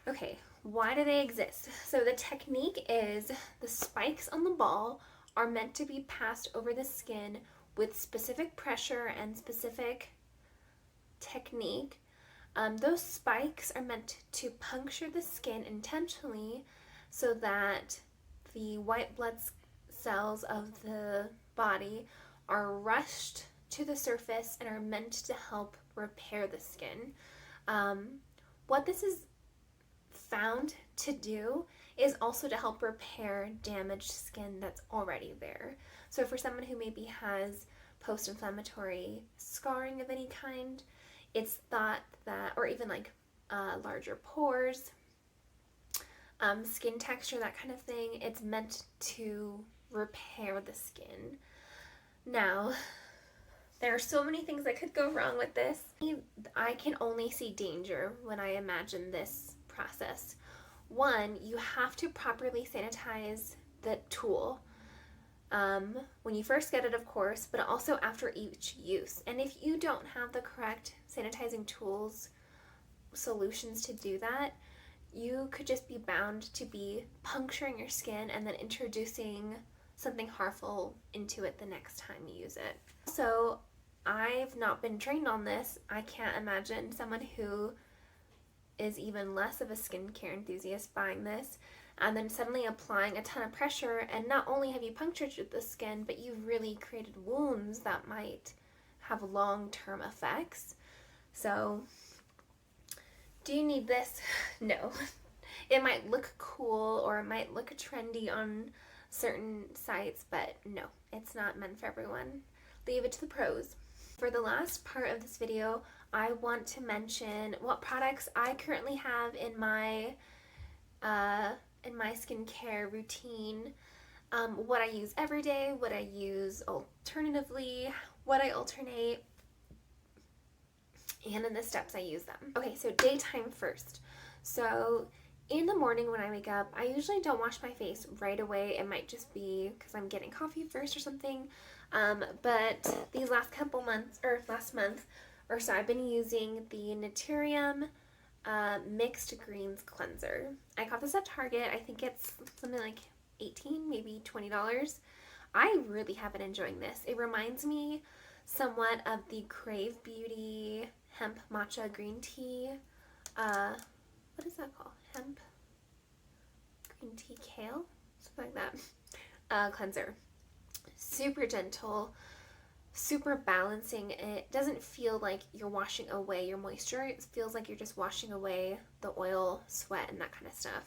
Okay, why do they exist? So the technique is the spikes on the ball are meant to be passed over the skin with specific pressure and specific technique. Those spikes are meant to puncture the skin intentionally so that the white blood cells of the body are rushed to the surface and are meant to help repair the skin. What this is found to do is also to help repair damaged skin that's already there. So for someone who maybe has post-inflammatory scarring of any kind, it's thought that, or even like larger pores, skin texture, that kind of thing, it's meant to repair the skin. Now, there are so many things that could go wrong with this. I can only see danger when I imagine this process. One, you have to properly sanitize the tool. When you first get it, of course, but also after each use. And if you don't have the correct sanitizing tools, solutions to do that, you could just be bound to be puncturing your skin and then introducing something harmful into it the next time you use it. So I've not been trained on this. I can't imagine someone who is even less of a skincare enthusiast buying this and then suddenly applying a ton of pressure, and not only have you punctured the skin, but you've really created wounds that might have long-term effects. So, do you need this? No. It might look cool or it might look trendy on certain sites, but no, it's not meant for everyone. Leave it to the pros. For the last part of this video, I want to mention what products I currently have in my skincare routine, what I use every day, what I use alternatively, what I alternate, and in the steps I use them. Okay, so daytime first. So in the morning when I wake up, I usually don't wash my face right away. It might just be because I'm getting coffee first or something. But these last couple months, or last month or so, I've been using the Naturium Mixed Greens Cleanser. I got this at Target. I think it's something like $18, maybe $20. I really have been enjoying this. It reminds me somewhat of the Crave Beauty Hemp Matcha Green Tea. What is that called? Hemp Green Tea Kale? Something like that. Cleanser. Super gentle, super balancing. It doesn't feel like you're washing away your moisture. It feels like you're just washing away the oil, sweat, and that kind of stuff.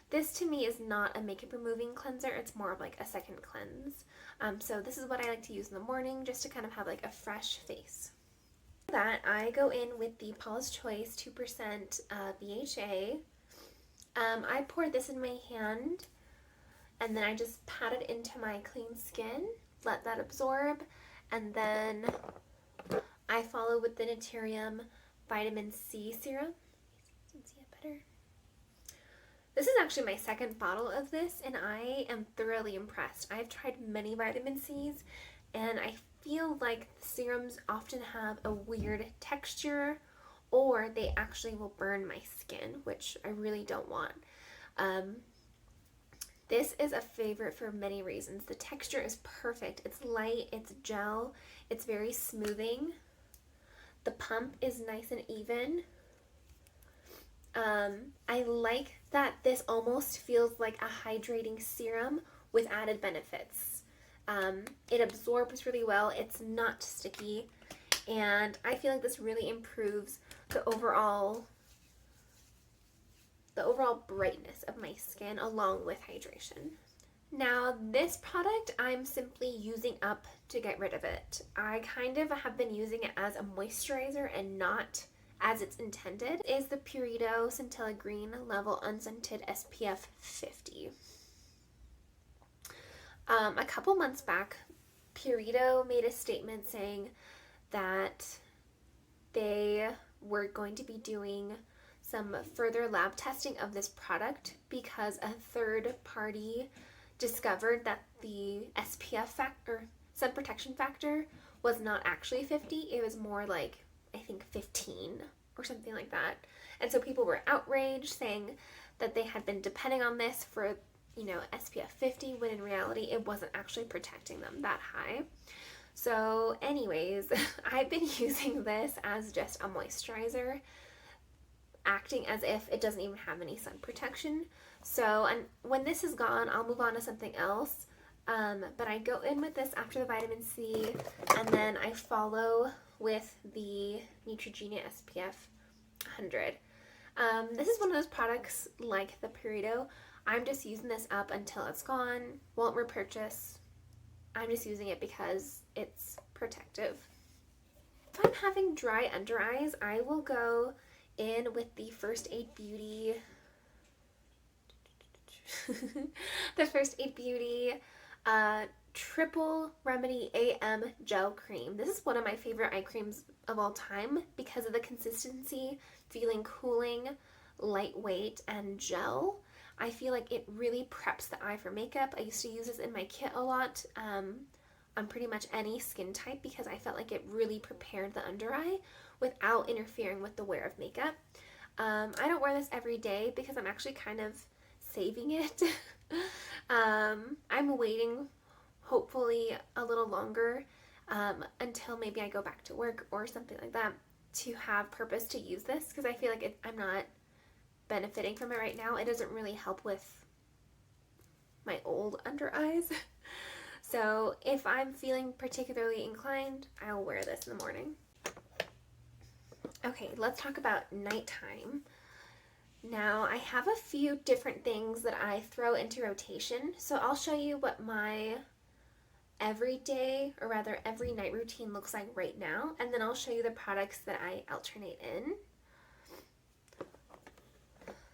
This to me is not a makeup removing cleanser. It's more of like a second cleanse. So this is what I like to use in the morning just to kind of have like a fresh face. For that, I go in with the Paula's Choice 2% BHA. I pour this in my hand and then I just pat it into my clean skin, let that absorb, and then I follow with the Naturium Vitamin C Serum. You can see it better. This is actually my second bottle of this, and I am thoroughly impressed. I've tried many vitamin C's, and I feel like the serums often have a weird texture, or they actually will burn my skin, which I really don't want. This is a favorite for many reasons. The texture is perfect. It's light, it's gel, it's very smoothing. The pump is nice and even. I like that this almost feels like a hydrating serum with added benefits. It absorbs really well, it's not sticky, and I feel like this really improves the overall brightness of my skin along with hydration. Now this product I'm simply using up to get rid of it. I kind of have been using it as a moisturizer and not as it's intended. It is the Purito Scintilla Green Level Unscented SPF 50. A couple months back, Purito made a statement saying that they were going to be doing some further lab testing of this product because a third party discovered that the SPF factor, sun protection factor, was not actually 50. It was more like, I think, 15 or something like that. And so people were outraged, saying that they had been depending on this for, SPF 50, when in reality it wasn't actually protecting them that high. So anyways, I've been using this as just a moisturizer, acting as if it doesn't even have any sun protection. So, and when this is gone, I'll move on to something else. But I go in with this after the vitamin C, and then I follow with the Neutrogena SPF 100. This is one of those products like the Purito. I'm just using this up until it's gone. Won't repurchase. I'm just using it because it's protective. If I'm having dry under eyes, I will go in with the First Aid Beauty the First Aid Beauty Triple Remedy AM Gel Cream. This is one of my favorite eye creams of all time because of the consistency, feeling cooling, lightweight, and gel. I feel like it really preps the eye for makeup. I used to use this in my kit a lot on pretty much any skin type because I felt like it really prepared the under eye without interfering with the wear of makeup. I don't wear this every day because I'm actually kind of saving it. I'm waiting, hopefully a little longer, until maybe I go back to work or something like that to have purpose to use this, because I feel like I'm not benefiting from it right now. It doesn't really help with my old under eyes. So if I'm feeling particularly inclined, I'll wear this in the morning. Okay, let's talk about nighttime. Now, I have a few different things that I throw into rotation, so I'll show you what my everyday, or rather every night routine looks like right now, and then I'll show you the products that I alternate in.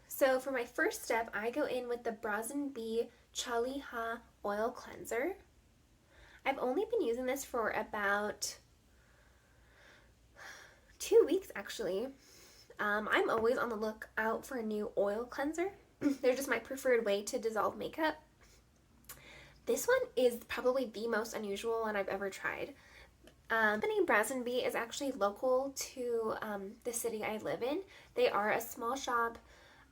So for my first step, I go in with the Brazen Bee Chaliha Oil Cleanser. I've only been using this for about 2 weeks actually. I'm always on the lookout for a new oil cleanser They're just my preferred way to dissolve makeup. This one is probably the most unusual one I've ever tried. Company Brazenby is actually local to the city I live in. They are a small shop.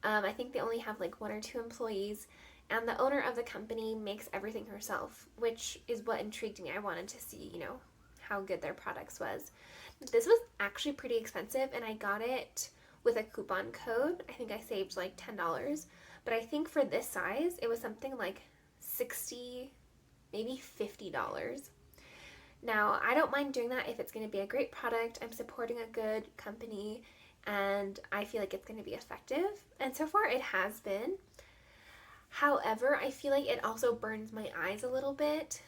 I think they only have like 1 or 2 employees, and the owner of the company makes everything herself, which is what intrigued me. I wanted to see, you know, how good their products was. This was actually pretty expensive, and I got it with a coupon code. I think I saved like $10, but I think for this size, it was something like $60, maybe $50. Now, I don't mind doing that if it's going to be a great product. I'm supporting a good company, and I feel like it's going to be effective. And so far, it has been. However, I feel like it also burns my eyes a little bit.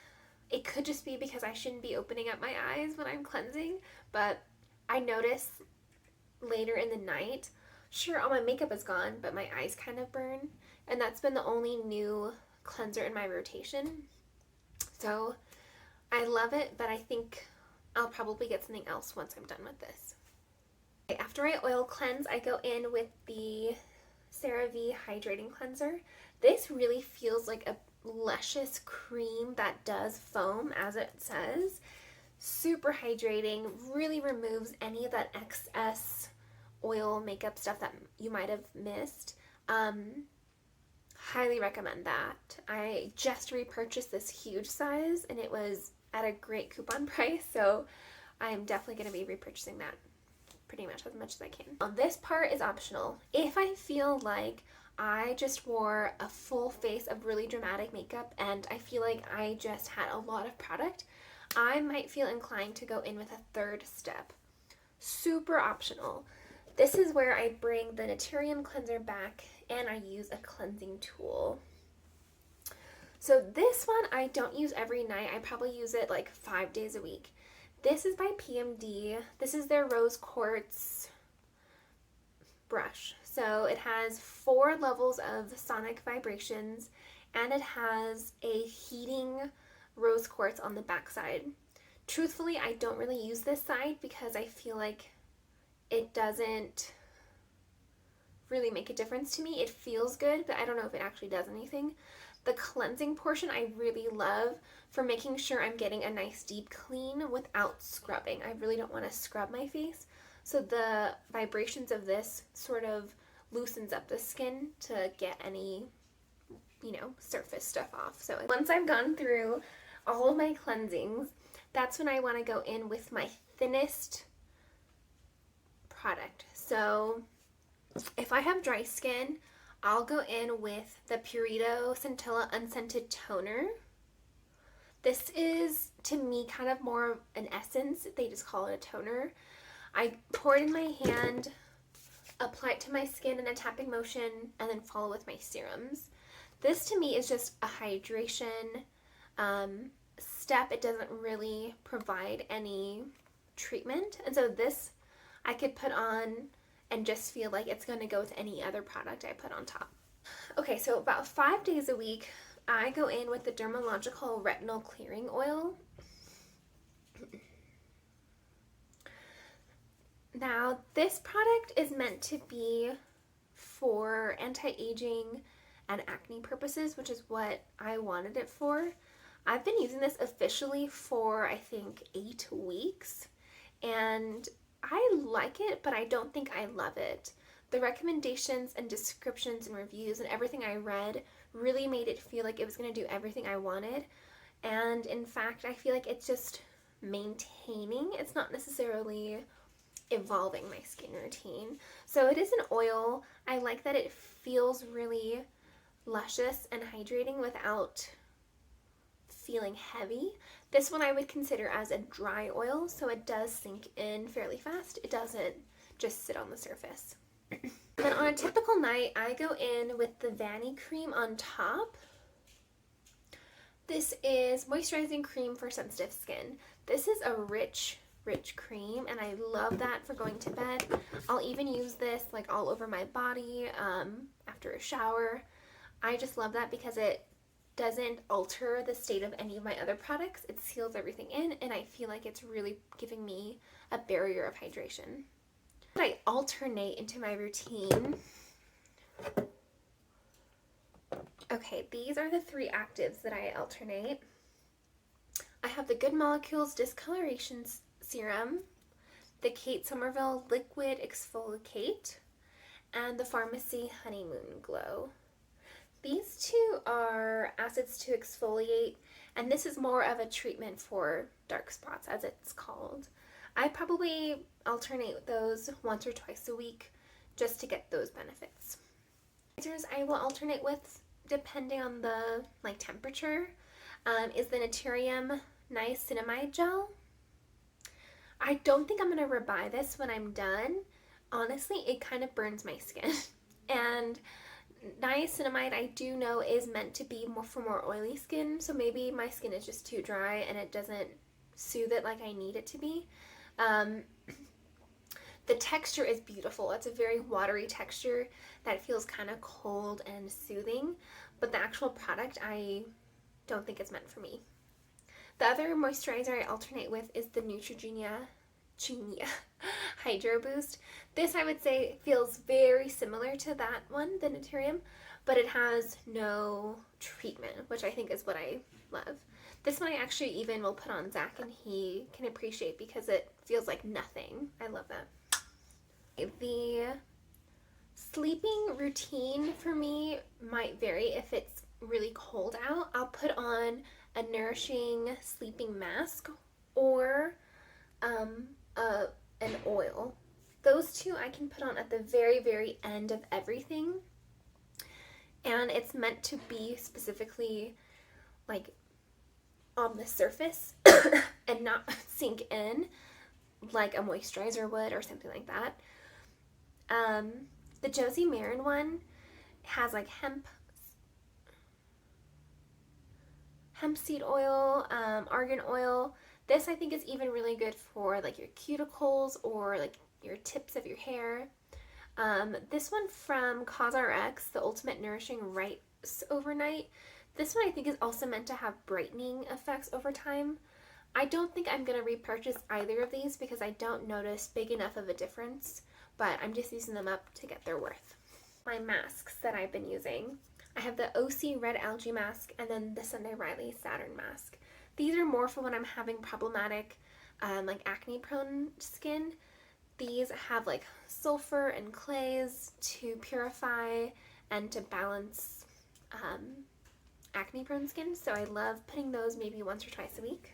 It could just be because I shouldn't be opening up my eyes when I'm cleansing, but I notice later in the night, sure, all my makeup is gone, but my eyes kind of burn. And that's been the only new cleanser in my rotation. So I love it, but I think I'll probably get something else once I'm done with this. Okay, after I oil cleanse, I go in with the Cerave Hydrating Cleanser. This really feels like a luscious cream that does foam, as it says. Super hydrating, really removes any of that excess oil makeup stuff that you might have missed. Highly recommend that. I just repurchased this huge size, and it was at a great coupon price, so I'm definitely going to be repurchasing that pretty much as I can. Now, this part is optional. If I feel like I just wore a full face of really dramatic makeup and I feel like I just had a lot of product, I might feel inclined to go in with a third step. Super optional. This is where I bring the Naturium cleanser back and I use a cleansing tool. So this one I don't use every night. I probably use it like 5 days a week. This is by PMD. This is their rose quartz brush. So it has 4 levels of sonic vibrations, and it has a heating rose quartz on the back side. Truthfully, I don't really use this side because I feel like it doesn't really make a difference to me. It feels good, but I don't know if it actually does anything. The cleansing portion I really love for making sure I'm getting a nice deep clean without scrubbing. I really don't want to scrub my face. So the vibrations of this sort of loosens up the skin to get any, you know, surface stuff off. So once I've gone through all of my cleansings, that's when I want to go in with my thinnest product. So if I have dry skin, I'll go in with the Purito Scintilla Unscented Toner. This is, to me, kind of more an essence. They just call it a toner. I pour it in my hand, apply it to my skin in a tapping motion, and then follow with my serums. This, to me, is just a hydration step. It doesn't really provide any treatment. And so this I could put on and just feel like it's going to go with any other product I put on top. Okay, so about 5 days a week, I go in with the Dermalogica Retinol Clearing Oil. Now, this product is meant to be for anti-aging and acne purposes, which is what I wanted it for. I've been using this officially for, I think, 8 weeks, and I like it, but I don't think I love it. The recommendations and descriptions and reviews and everything I read really made it feel like it was going to do everything I wanted, and in fact, I feel like it's just maintaining. It's not necessarily evolving my skin routine. So it is an oil. I like that it feels really luscious and hydrating without feeling heavy. This one I would consider as a dry oil, so it does sink in fairly fast. It doesn't just sit on the surface. Then on a typical night, I go in with the Vanny cream on top. This is Moisturizing Cream for sensitive skin. This is a rich cream, and I love that for going to bed. I'll even use this like all over my body after a shower. I just love that because it doesn't alter the state of any of my other products. It seals everything in, and I feel like it's really giving me a barrier of hydration. I alternate into my routine. Okay, these are the 3 actives that I alternate. I have the Good Molecules Discoloration Serum, the Kate Somerville Liquid Exfoliate, and the Pharmacy Honeymoon Glow. These 2 are acids to exfoliate, and this is more of a treatment for dark spots, as it's called. I probably alternate those once or twice a week just to get those benefits. I will alternate with, depending on the temperature, is the Naturium Niacinamide Gel. I don't think I'm going to rebuy this when I'm done. Honestly, it kind of burns my skin. And niacinamide, I do know, is meant to be more for more oily skin, so maybe my skin is just too dry and it doesn't soothe it like I need it to be. The texture is beautiful. It's a very watery texture that feels kind of cold and soothing, but the actual product I don't think it's meant for me. The other moisturizer I alternate with is the Neutrogena Hydro Boost. This, I would say, feels very similar to that one, the Naturium, but it has no treatment, which I think is what I love. This one I actually even will put on Zach, and he can appreciate because it feels like nothing. I love that. The sleeping routine for me might vary if it's really cold out. I'll put on a nourishing sleeping mask or an oil. Those 2 I can put on at the very, very end of everything. And it's meant to be specifically like on the surface and not sink in like a moisturizer would or something like that. The Josie Maran one has like hemp seed oil, argan oil. This I think is even really good for like your cuticles or like your tips of your hair. This one from CosRx, the Ultimate Nourishing Rice Overnight. This one I think is also meant to have brightening effects over time. I don't think I'm going to repurchase either of these because I don't notice big enough of a difference, but I'm just using them up to get their worth. My masks that I've been using. I have the OC Red Algae Mask and then the Sunday Riley Saturn Mask. These are more for when I'm having problematic like acne prone skin. These have like sulfur and clays to purify and to balance acne prone skin, so I love putting those maybe once or twice a week.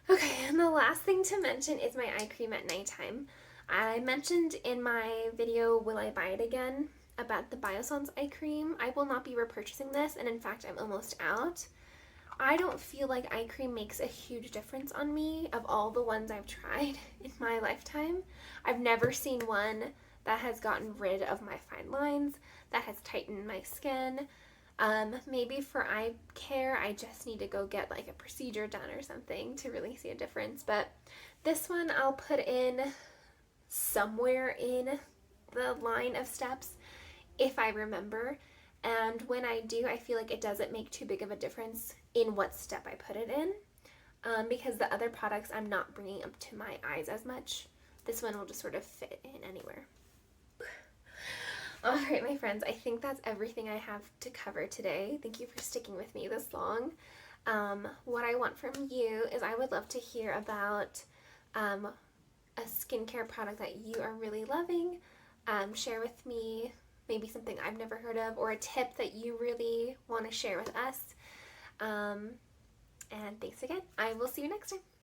Okay, and the last thing to mention is my eye cream at nighttime. I mentioned in my video, Will I Buy It Again, about the Biossance eye cream. I will not be repurchasing this, and in fact I'm almost out. I don't feel like eye cream makes a huge difference on me of all the ones I've tried in my lifetime. I've never seen one that has gotten rid of my fine lines, that has tightened my skin. Maybe for eye care, I just need to go get like a procedure done or something to really see a difference. But this one I'll put in somewhere in the line of steps if I remember. And when I do, I feel like it doesn't make too big of a difference in what step I put it in. Because the other products I'm not bringing up to my eyes as much. This one will just sort of fit in anywhere. Alright, my friends, I think that's everything I have to cover today. Thank you for sticking with me this long. What I want from you is I would love to hear about a skincare product that you are really loving. Share with me maybe something I've never heard of or a tip that you really want to share with us. And thanks again. I will see you next time.